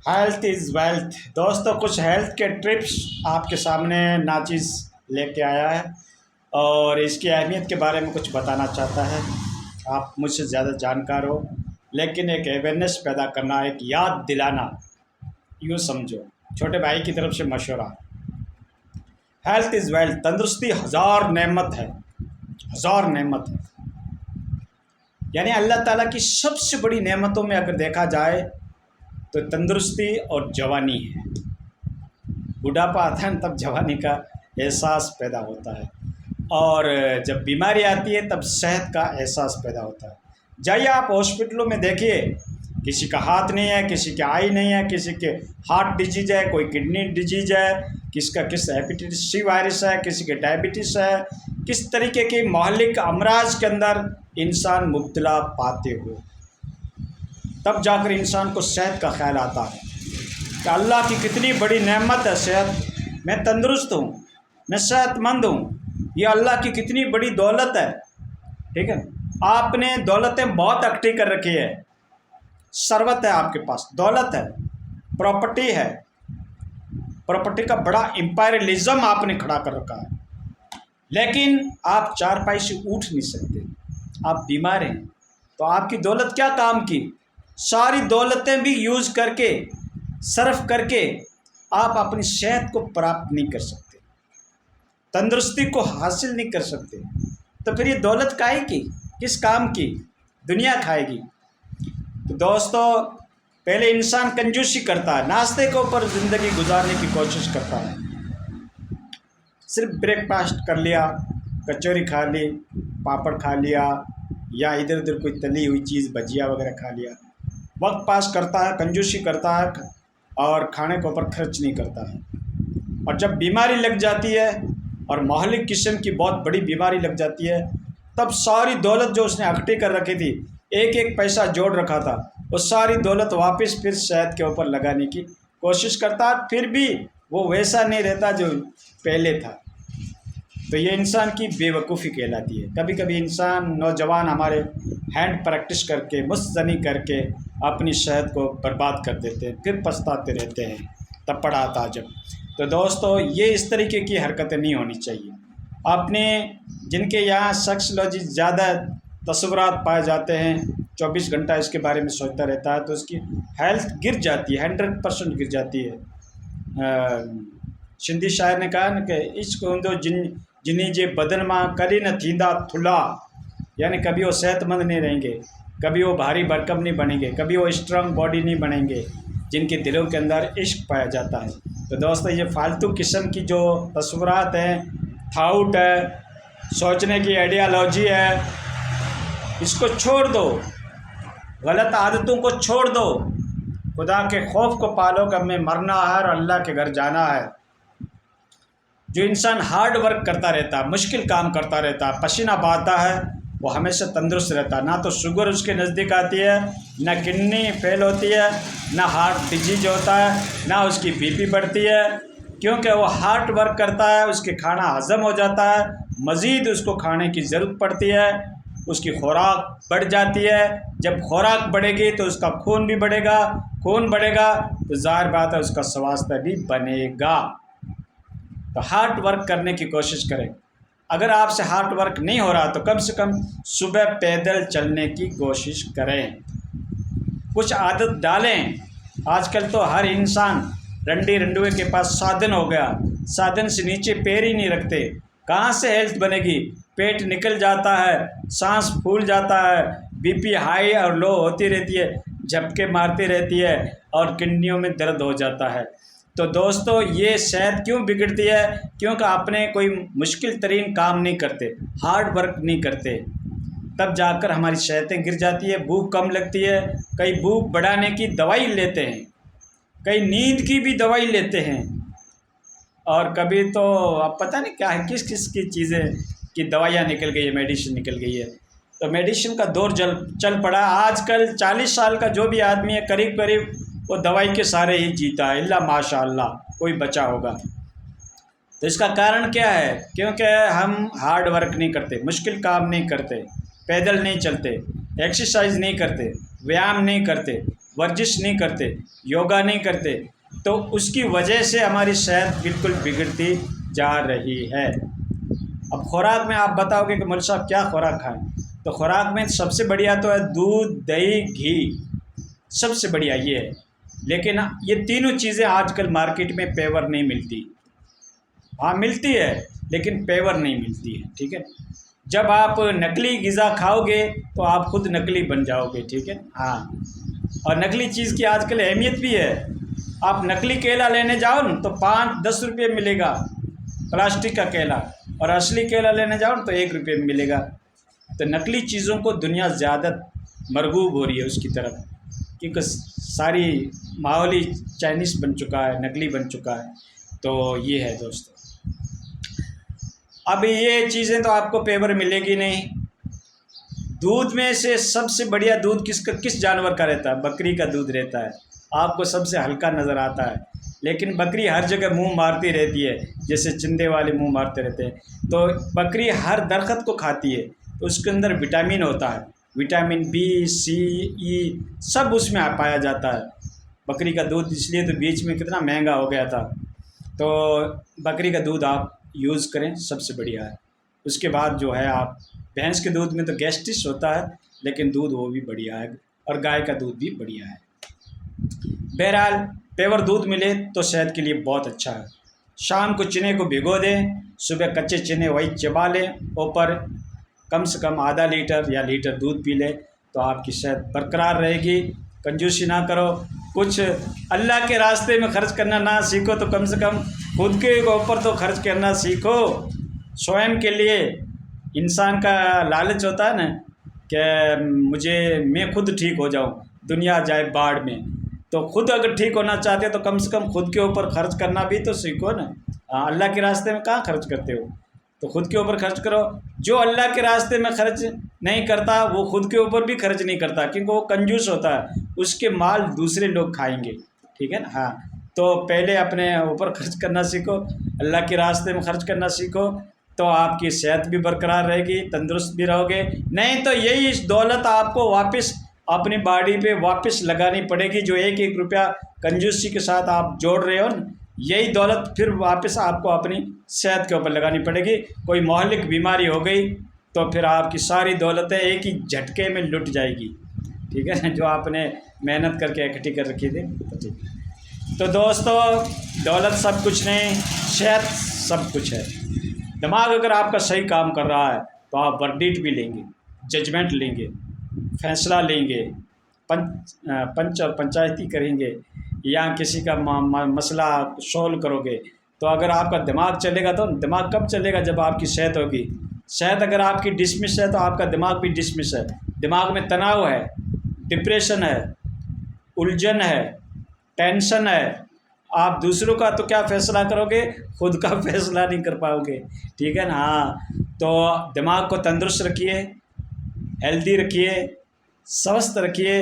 Health is wealth دوستوں، کچھ health کے ٹرپس آپ کے سامنے ناچیز لے کے آیا ہے اور اس کی اہمیت کے بارے میں کچھ بتانا چاہتا ہے۔ آپ مجھ سے زیادہ جانکار ہو، لیکن ایک اویئرنیس پیدا کرنا، ایک یاد دلانا، یوں سمجھو چھوٹے بھائی کی طرف سے مشورہ۔ ہیلتھ از ویلتھ، تندرستی ہزار نعمت ہے، ہزار نعمت ہے۔ یعنی اللہ تعالیٰ کی سب سے بڑی نعمتوں میں اگر دیکھا جائے تو تندرستی اور جوانی ہے۔ بڑھاپا آتا ہے تب جوانی کا احساس پیدا ہوتا ہے، اور جب بیماری آتی ہے تب صحت کا احساس پیدا ہوتا ہے۔ جائیے آپ ہاسپٹلوں میں دیکھیے، کسی کا ہاتھ نہیں ہے، کسی کے آئی نہیں ہے، کسی کے ہارٹ ڈیزیز ہے، کوئی کڈنی ڈیزیز ہے، کس کا ہیپیٹائٹس سی وائرس ہے، کسی کے ڈائبٹیز ہے، کس طریقے کے مہلک امراض کے اندر انسان مبتلا پاتے ہو، تب جا کر انسان کو صحت کا خیال آتا ہے کہ اللہ کی کتنی بڑی نعمت ہے صحت، میں تندرست ہوں، میں صحت مند ہوں، یہ اللہ کی کتنی بڑی دولت ہے۔ ٹھیک ہے، آپ نے دولتیں بہت اکٹھی کر رکھی ہے، ثروت ہے آپ کے پاس، دولت ہے، پراپرٹی ہے، پراپرٹی کا بڑا امپیریلزم آپ نے کھڑا کر رکھا ہے، لیکن آپ چارپائی سے اٹھ نہیں سکتے، آپ بیمار ہیں، تو آپ کی دولت کیا کام کی؟ ساری دولتیں بھی یوز کر کے، صرف کر کے آپ اپنی صحت کو پراپت نہیں کر سکتے، تندرستی کو حاصل نہیں کر سکتے، تو پھر یہ دولت کائے کی، کس کام کی؟ دنیا کھائے گی۔ تو دوستو، پہلے انسان کنجوسی کرتا ہے، ناشتے کے اوپر زندگی گزارنے کی کوشش کرتا ہے، صرف بریک فاسٹ کر لیا، کچوری کھا لی، پاپڑ کھا لیا، یا ادھر ادھر کوئی تلی ہوئی چیز بھجیا وغیرہ کھا لیا، وقت پاس کرتا ہے، کنجوسی کرتا ہے، اور کھانے کے اوپر خرچ نہیں کرتا ہے۔ اور جب بیماری لگ جاتی ہے، اور مہلک قسم کی بہت بڑی بیماری لگ جاتی ہے، تب ساری دولت جو اس نے اکٹھی کر رکھی تھی، ایک ایک پیسہ جوڑ رکھا تھا، وہ ساری دولت واپس پھر صحت کے اوپر لگانے کی کوشش کرتا ہے، پھر بھی وہ ویسا نہیں رہتا جو پہلے تھا۔ تو یہ انسان کی بے وقوفی کہلاتی ہے۔ کبھی کبھی انسان، نوجوان ہمارے ہینڈ پریکٹس کر کے، مستنی کر کے اپنی صحت کو برباد کر دیتے ہیں، پھر پچھتاتے رہتے ہیں تب پڑا آتا جب۔ تو دوستو، یہ اس طریقے کی حرکتیں نہیں ہونی چاہیے۔ اپنے جن کے یہاں سیکسولوجی زیادہ تصورات پائے جاتے ہیں، 24 گھنٹہ اس کے بارے میں سوچتا رہتا ہے، تو اس کی ہیلتھ گر جاتی ہے، 100% گر جاتی ہے۔ سندھی شاعر نے کہا نا کہ عشق ہوندو جنی جے بدن ماں کری نہ تھیندا تھلا، یعنی کبھی وہ صحت مند نہیں رہیں گے، کبھی وہ بھاری بھرکم نہیں بنیں گے، کبھی وہ اسٹرانگ باڈی نہیں بنیں گے، جن کے دلوں کے اندر عشق پایا جاتا ہے۔ تو دوستو، یہ فالتو قسم کی جو تصورات ہیں، تھاؤٹ ہے، سوچنے کی آئیڈیالوجی ہے، اس کو چھوڑ دو، غلط عادتوں کو چھوڑ دو، خدا کے خوف کو پالو کہ ہمیں مرنا ہے اور اللہ کے گھر جانا ہے۔ جو انسان ہارڈ ورک کرتا رہتا ہے، مشکل کام کرتا رہتا ہے، پسینہ بہاتا ہے، وہ ہمیشہ تندرست رہتا ہے، نہ تو شوگر اس کے نزدیک آتی ہے، نہ کڈنی فیل ہوتی ہے، نہ ہارٹ ڈیزیز ہوتا ہے، نہ اس کی بی پی بڑھتی ہے، کیونکہ وہ ہارڈ ورک کرتا ہے، اس کے کھانا ہضم ہو جاتا ہے، مزید اس کو کھانے کی ضرورت پڑتی ہے، اس کی خوراک بڑھ جاتی ہے۔ جب خوراک بڑھے گی تو اس کا خون بھی بڑھے گا، خون بڑھے گا تو ظاہر بات ہے اس کا سواستھ بھی بنے گا۔ تو ہارڈ ورک کرنے کی کوشش کریں۔ اگر آپ سے ہارڈ ورک نہیں ہو رہا تو کم سے کم صبح پیدل چلنے کی کوشش کریں، کچھ عادت ڈالیں۔ آج کل تو ہر انسان رنڈی رنڈوے کے پاس سادن ہو گیا، سادن سے نیچے پیر ہی نہیں رکھتے، کہاں سے ہیلتھ بنے گی؟ پیٹ نکل جاتا ہے، سانس پھول جاتا ہے، بی پی ہائی اور لو ہوتی رہتی ہے، جھپکے مارتی رہتی ہے، اور کڈنیوں میں درد ہو جاتا ہے۔ تو دوستو، یہ صحت کیوں بگڑتی ہے؟ کیونکہ آپ نے کوئی مشکل ترین کام نہیں کرتے، ہارڈ ورک نہیں کرتے، تب جا کر ہماری صحتیں گر جاتی ہے، بھوک کم لگتی ہے، کئی بھوک بڑھانے کی دوائی لیتے ہیں، کئی نیند کی بھی دوائی لیتے ہیں، اور کبھی تو اب پتہ نہیں کیا ہے، کس کس کی چیزیں کی دوائیاں نکل گئی ہے، میڈیسن نکل گئی ہے۔ تو میڈیسن کا دور چل پڑا۔ آج کل 40 سال کا جو بھی آدمی ہے، قریب قریب وہ دوائی کے سارے ہی جیتا ہے، اللہ ماشاء اللہ کوئی بچا ہوگا۔ تو اس کا کارن کیا ہے؟ کیونکہ ہم ہارڈ ورک نہیں کرتے، مشکل کام نہیں کرتے، پیدل نہیں چلتے، ایکسرسائز نہیں کرتے، ویام نہیں کرتے، ورزش نہیں کرتے، یوگا نہیں کرتے، تو اس کی وجہ سے ہماری صحت بالکل بگڑتی جا رہی ہے۔ اب خوراک میں آپ بتاؤ گے کہ مول صاحب کیا خوراک کھائیں، تو خوراک میں سب سے بڑھیا تو ہے دودھ، دہی، گھی، سب سے بڑھیا یہ ہے۔ لیکن یہ تینوں چیزیں آج کل مارکیٹ میں پیور نہیں ملتی، ہاں ملتی ہے لیکن پیور نہیں ملتی ہے، ٹھیک ہے۔ جب آپ نقلی غذا کھاؤ گے تو آپ خود نقلی بن جاؤ گے، ٹھیک ہے، ہاں۔ اور نقلی چیز کی آج کل اہمیت بھی ہے۔ آپ نقلی کیلا لینے جاؤ نا تو 5-10 روپے ملے گا پلاسٹک کا کیلا، اور اصلی کیلا لینے جاؤ نا تو 1 روپے میں ملے گا۔ تو نقلی چیزوں کو دنیا زیادہ مرغوب ہو رہی ہے اس کی طرف، کیونکہ ساری ماحول ہی چائنیز بن چکا ہے، نقلی بن چکا ہے۔ تو یہ ہے دوستو، اب یہ چیزیں تو آپ کو پیور ملے گی نہیں۔ دودھ میں سے سب سے بڑھیا دودھ کس جانور کا رہتا ہے؟ بکری کا دودھ رہتا ہے، آپ کو سب سے ہلکا نظر آتا ہے، لیکن بکری ہر جگہ منہ مارتی رہتی ہے، جیسے چندے والے منہ مارتے رہتے ہیں۔ تو بکری ہر درخت کو کھاتی ہے، تو اس کے اندر وٹامن ہوتا ہے، وٹامن بی، سی، ای سب اس میں پایا جاتا ہے۔ بکری کا دودھ اس لیے تو بیچ میں کتنا مہنگا ہو گیا تھا۔ تو بکری کا دودھ آپ یوز کریں، سب سے بڑھیا ہے۔ اس کے بعد جو ہے آپ بھینس کے دودھ میں تو گیسٹس ہوتا ہے، لیکن دودھ وہ بھی بڑھیا ہے، اور گائے کا دودھ بھی بڑھیا ہے۔ بہرحال پیور دودھ ملے تو صحت کے لیے بہت اچھا ہے۔ شام کو چنے کو بھگو دیں، صبح کچے چنے وہی چبا لیں، اوپر کم سے کم آدھا لیٹر یا لیٹر دودھ پی لیں، تو آپ کی صحت برقرار رہے گی۔ کنجوسی نہ کرو، کچھ اللہ کے راستے میں خرچ کرنا نہ سیکھو تو کم سے کم خود کے اوپر تو خرچ کرنا سیکھو۔ سوئم کے لیے انسان کا لالچ ہوتا ہے نا کہ میں خود ٹھیک ہو جاؤں، دنیا جائے باڑ میں، تو خود اگر ٹھیک ہونا چاہتے ہو تو کم سے کم خود کے اوپر خرچ کرنا بھی تو سیکھو نا۔ اللہ کے راستے میں کہاں خرچ کرتے ہو؟ تو خود کے اوپر خرچ کرو۔ جو اللہ کے راستے میں خرچ نہیں کرتا وہ خود کے اوپر بھی خرچ نہیں کرتا، کیونکہ وہ کنجوس ہوتا ہے، اس کے مال دوسرے لوگ کھائیں گے، ٹھیک ہے نا، ہاں۔ تو پہلے اپنے اوپر خرچ کرنا سیکھو، اللہ کے راستے میں خرچ کرنا سیکھو، تو آپ کی صحت بھی برقرار رہے گی، تندرست بھی رہو گے۔ نہیں تو یہی دولت آپ کو واپس اپنی باڈی پہ واپس لگانی پڑے گی، جو 1-1 روپیہ کنجوسی کے ساتھ آپ جوڑ رہے ہو نا، یہی دولت پھر واپس آپ کو اپنی صحت کے اوپر لگانی پڑے گی۔ کوئی مہلک بیماری ہو گئی تو پھر آپ کی ساری دولتیں ایک ہی جھٹکے میں لٹ جائے گی، ٹھیک ہے نا، جو آپ نے محنت کر کے اکٹھی کر رکھی تھی۔ تو دوستو، دولت سب کچھ نہیں، صحت سب کچھ ہے۔ دماغ اگر آپ کا صحیح کام کر رہا ہے تو آپ ورڈکٹ بھی لیں گے، ججمنٹ لیں گے، فیصلہ لیں گے، پنچ اور پنچایتی کریں گے، یا کسی کا مسئلہ سولو کرو گے۔ تو اگر آپ کا دماغ چلے گا تو دماغ کب چلے گا؟ جب آپ کی صحت ہوگی۔ صحت اگر آپ کی ڈسمس ہے تو آپ کا دماغ بھی ڈسمس ہے۔ دماغ میں تناؤ ہے، ڈپریشن ہے، الجھن ہے، ٹینشن ہے، آپ دوسروں کا تو کیا فیصلہ کرو گے، خود کا فیصلہ نہیں کر پاؤ گے، ٹھیک ہے نا، ہاں۔ تو دماغ کو تندرست رکھیے، ہیلدی رکھیے، سوستھ رکھیے،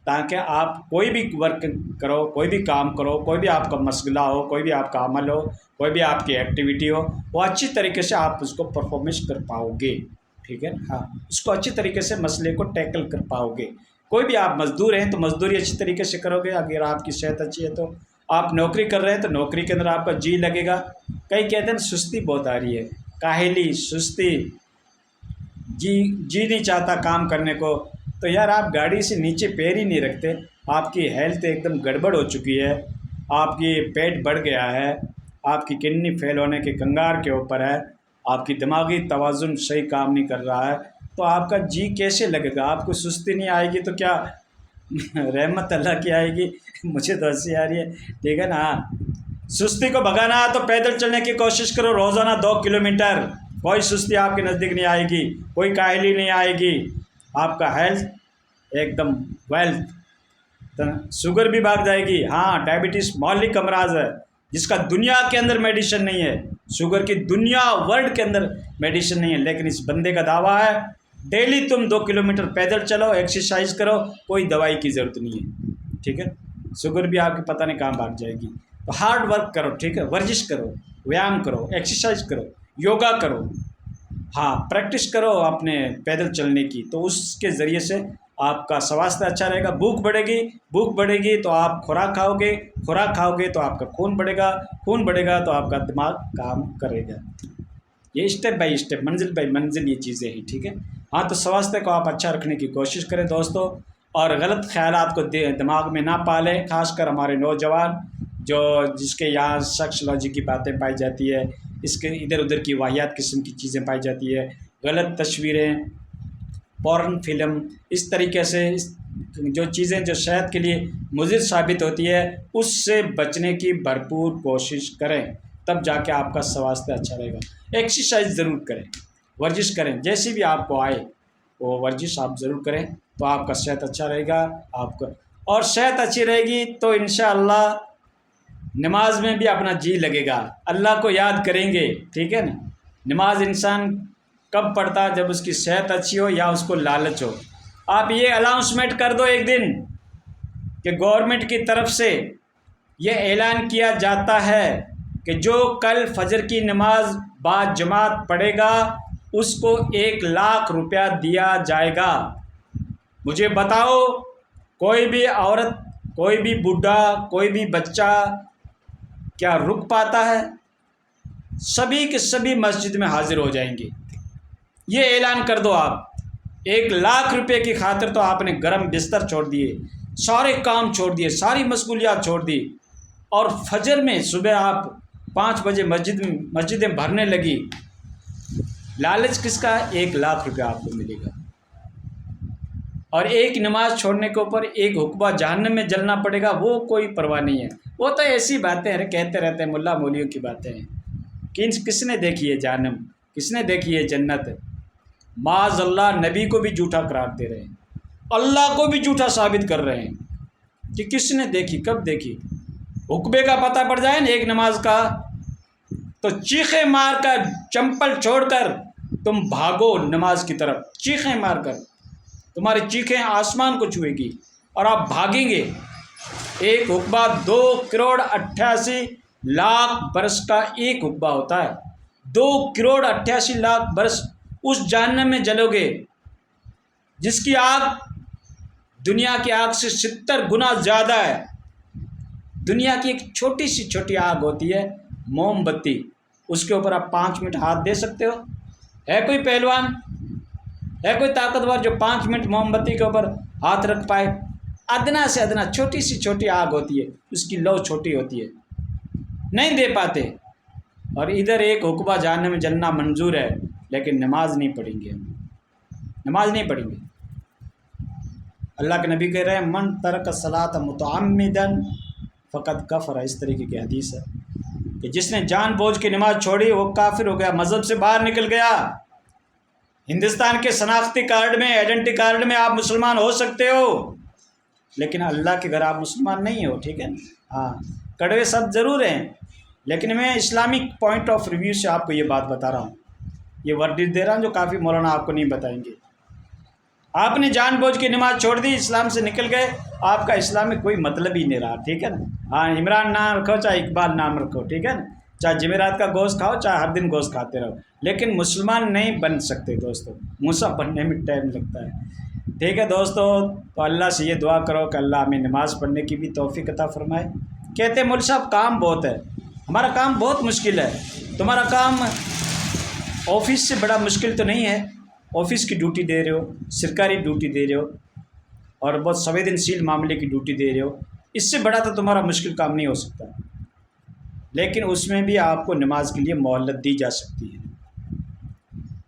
تاکہ آپ کوئی بھی ورک کرو، کوئی بھی کام کرو، کوئی بھی آپ کا مشغلہ ہو، کوئی بھی آپ کا عمل ہو، کوئی بھی آپ کی ایکٹیویٹی ہو، وہ اچھی طریقے سے آپ اس کو پرفارمنس کر پاؤ گے، ٹھیک ہے نا، ہاں۔ اس کو اچھی طریقے سے مسئلے کو ٹیکل کر پاؤ گے۔ کوئی بھی آپ مزدور ہیں تو مزدوری اچھی طریقے سے کرو گے۔ اگر آپ کی صحت اچھی ہے تو آپ نوکری کر رہے ہیں تو نوکری کے اندر آپ کا جی لگے گا۔ کئی کہتے ہیں سستی بہت آ رہی ہے، کاہلی، سستی، جی نہیں چاہتا کام کرنے کو، تو یار آپ گاڑی سے نیچے پیر ہی نہیں رکھتے، آپ کی ہیلتھ ایک دم گڑبڑ ہو چکی ہے، آپ کی پیٹ بڑھ گیا ہے، آپ کی کڈنی فیل ہونے کے کنگار کے اوپر ہے، آپ کی دماغی توازن صحیح کام نہیں کر رہا ہے، تو آپ کا جی کیسے لگے گا؟ آپ کو سستی نہیں آئے گی تو کیا رحمت اللہ کی آئے گی؟ مجھے تو ہنسی آ رہی ہے، ٹھیک ہے نا۔ سستی کو بھگانا ہے تو پیدل چلنے کی کوشش کرو، روزانہ 2 کلومیٹر، کوئی سستی آپ کے نزدیک نہیں آئے گی، کوئی کاہلی نہیں آئے گی، آپ کا ہیلتھ ایک دم ویلتھ، شوگر بھی بھاگ جائے گی۔ ہاں، ڈائبٹیز مہلک امراض ہے جس کا دنیا کے اندر میڈیسن نہیں ہے، شوگر کی دنیا ورلڈ کے اندر میڈیسن نہیں ہے، لیکن اس بندے کا دعویٰ ہے ڈیلی تم 2 کلومیٹر پیدل چلو، ایکسرسائز کرو، کوئی دوائی کی ضرورت نہیں ہے، ٹھیک ہے۔ شوگر بھی آپ کی پتہ نہیں کہاں بھاگ جائے گی۔ تو ہارڈ ورک کرو، ٹھیک ہے، ورزش کرو، ویام کرو، ایکسرسائز کرو، یوگا کرو، ہاں، پریکٹس کرو اپنے پیدل چلنے کی، تو اس کے ذریعے سے آپ کا سواستھ اچھا رہے گا. بھوک بڑھے گی تو آپ خوراک کھاؤ گے تو آپ کا خون بڑھے گا تو آپ کا دماغ کام کرے گا. یہ اسٹیپ بائی اسٹیپ، منزل بائی منزل یہ چیزیں ہیں. ٹھیک ہے. ہاں تو سواستھ کو آپ اچھا رکھنے کی کوشش کریں دوستو، اور غلط خیالات کو دماغ میں نہ پالیں، خاص کر ہمارے نوجوان جس کے یہاں سیکسولوجی کی باتیں پائی جاتی ہے، اس کے ادھر ادھر کی واحد قسم کی چیزیں پائی جاتی ہے، غلط تصویریں، پورن فلم، اس طریقے سے جو چیزیں جو صحت کے لیے مضر ثابت ہوتی ہے اس سے بچنے کی بھرپور کوشش کریں، تب جا کے آپ کا سواستھ اچھا رہے گا. ایکسرسائز ضرور کریں، ورزش کریں، جیسی بھی آپ کو آئے وہ ورزش آپ ضرور کریں تو آپ کا صحت اچھا رہے گا. آپ کا اور صحت اچھی رہے گی تو انشاءاللہ نماز میں بھی اپنا جی لگے گا، اللہ کو یاد کریں گے. ٹھیک ہے نا. نماز انسان کب پڑھتا؟ جب اس کی صحت اچھی ہو یا اس کو لالچ ہو. آپ یہ اناؤنسمنٹ کر دو ایک دن کہ گورنمنٹ کی طرف سے یہ اعلان کیا جاتا ہے کہ جو کل فجر کی نماز باجماعت پڑھے گا اس کو 1,00,000 روپیہ دیا جائے گا. مجھے بتاؤ، کوئی بھی عورت، کوئی بھی بوڑھا، کوئی بھی بچہ کیا رک پاتا ہے؟ سبھی کے سبھی مسجد میں حاضر ہو جائیں گے. یہ اعلان کر دو آپ. 1,00,000 روپے کی خاطر تو آپ نے گرم بستر چھوڑ دیے، سارے کام چھوڑ دیے، ساری مشغولیات چھوڑ دی، اور فجر میں صبح آپ 5 بجے مسجدیں بھرنے لگی. لالچ کس کا؟ 1,00,000 روپیہ آپ کو ملے گا. اور ایک نماز چھوڑنے کے اوپر ایک حقبہ جہنم میں جلنا پڑے گا، وہ کوئی پرواہ نہیں ہے. وہ تو ایسی باتیں ہیں، کہتے رہتے ہیں، ملا مولیوں کی باتیں ہیں. کس نے دیکھی ہے جہنم؟ کس نے دیکھی ہے جنت؟ معاذ اللہ، نبی کو بھی جھوٹا قرار دے رہے ہیں، اللہ کو بھی جھوٹا ثابت کر رہے ہیں کہ کس نے دیکھی، کب دیکھی. حقبے کا پتہ پڑ جائے نا ایک نماز کا تو چیخیں مار کر، چمپل چھوڑ کر تم بھاگو نماز کی طرف. چیخیں مار کر تمہاری چیخیں آسمان کو چھوئے گی اور آپ بھاگیں گے. ایک حقبہ 2,88,00,000 برس کا ایک حقبہ ہوتا ہے. 2,88,00,000 برس اس جہنم میں جلو گے جس کی آگ دنیا کی آگ سے 70 گنا زیادہ ہے. دنیا کی ایک چھوٹی آگ ہوتی ہے موم بتی، اس کے اوپر آپ 5 منٹ ہاتھ دے سکتے ہو؟ ہے کوئی پہلوان، ہے کوئی طاقتور جو 5 منٹ موم بتی کے اوپر ہاتھ رکھ پائے؟ ادنا سے ادنا چھوٹی آگ ہوتی ہے، اس کی لو چھوٹی ہوتی ہے، نہیں دے پاتے. اور ادھر ایک حقبہ جہنم میں جلنا منظور ہے، لیکن نماز نہیں پڑھیں گے. نماز نہیں پڑھیں گے. اللہ کے نبی کہہ رہے ہیں من ترک الصلاۃ متعمدا فقد کفر. اس طریقے کی حدیث ہے کہ جس نے جان بوجھ کے نماز چھوڑی وہ کافر ہو گیا، مذہب سے باہر نکل گیا. ہندوستان کے شناختی کارڈ میں، آئیڈینٹی کارڈ میں آپ مسلمان ہو سکتے ہو، لیکن اللہ کے گھر آپ مسلمان نہیں ہو. ٹھیک ہے نا. ہاں، کڑوے سب ضرور ہیں، لیکن میں اسلامک پوائنٹ آف ریویو سے آپ کو یہ بات بتا رہا ہوں، یہ ورڈ دے رہا ہوں جو کافی مولانا آپ کو نہیں بتائیں گے. آپ نے جان بوجھ کے نماز چھوڑ دی، اسلام سے نکل گئے، آپ کا اسلام میں کوئی مطلب ہی نہیں رہا. ٹھیک ہے نا. ہاں، عمران نام رکھو چاہے اقبال نام رکھو، ٹھیک ہے نا، چاہے جمعرات کا گوشت کھاؤ چاہے ہر دن گوشت کھاتے رہو، لیکن مسلمان نہیں بن سکتے دوستو. موسیٰ بننے میں ٹائم لگتا ہے. ٹھیک ہے دوستو. تو اللہ سے یہ دعا کرو کہ اللہ ہمیں نماز پڑھنے کی بھی توفیق عطا فرمائے. کہتے ہیں مول صاحب کام بہت ہے. ہمارا کام بہت مشکل ہے. تمہارا کام آفس سے بڑا مشکل تو نہیں ہے. آفس کی ڈیوٹی دے رہے ہو، سرکاری ڈیوٹی دے رہے ہو، اور بہت سنویدنشیل معاملے کی ڈیوٹی دے رہے ہو. اس سے بڑا تو تمہارا مشکل کام نہیں ہو سکتا، لیکن اس میں بھی آپ کو نماز کے لیے مہلت دی جا سکتی ہے،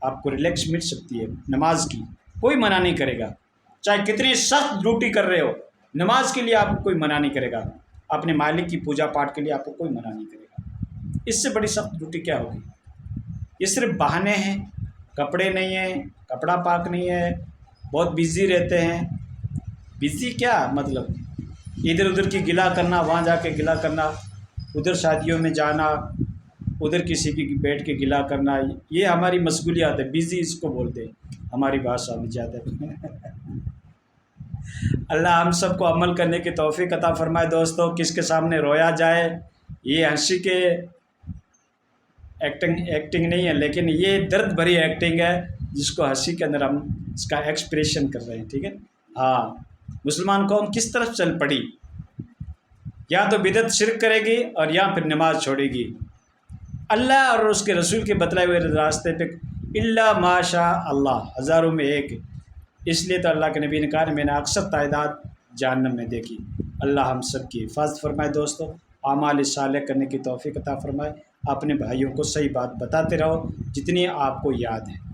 آپ کو ریلیکس مل سکتی ہے نماز کی. کوئی منع نہیں کرے گا، چاہے کتنی سخت ڈیوٹی کر رہے ہو، نماز کے لیے آپ کو کوئی منع نہیں کرے گا. اپنے مالک کی پوجا پاٹ کے لیے آپ کو کوئی منع نہیں کرے گا. اس سے بڑی سخت ڈیوٹی کیا ہوگی؟ یہ صرف بہانے ہیں. کپڑے نہیں ہیں، کپڑا پاک نہیں ہے، بہت بزی رہتے ہیں. بزی کیا مطلب؟ ادھر ادھر کی گلا کرنا، وہاں جا کے گلا کرنا، ادھر شادیوں میں جانا، ادھر کسی کی بیٹھ کے گلا کرنا، یہ ہماری مشغولیات ہے. بزی اس کو بولتے ہیں ہماری بھاشا میں زیادہ. اللہ ہم سب کو عمل کرنے کی توفیق عطا فرمائے. دوستو، کس کے سامنے رویا جائے، یہ ہنسی کے ایکٹنگ نہیں ہے، لیکن یہ درد بھری ایکٹنگ ہے جس کو ہنسی کے اندر ہم اس کا ایکسپریشن کر رہے ہیں. ٹھیک ہے. ہاں مسلمان قوم کس طرف چل پڑی، یا تو بدعت شرک کرے گی اور یا پھر نماز چھوڑے گی اللہ اور اس کے رسول کے بتلائے ہوئے راستے پہ، اللہ ماشاء اللہ ہزاروں میں ایک۔ اس لیے تو اللہ کے نبی نے کہا میں نے اکثر تعداد جہنم میں دیکھی۔ اللہ ہم سب کی حفاظت فرمائے۔ دوستو اعمال صالح کرنے کی توفیق عطا فرمائے۔ اپنے بھائیوں کو صحیح بات بتاتے رہو جتنی آپ کو یاد ہے۔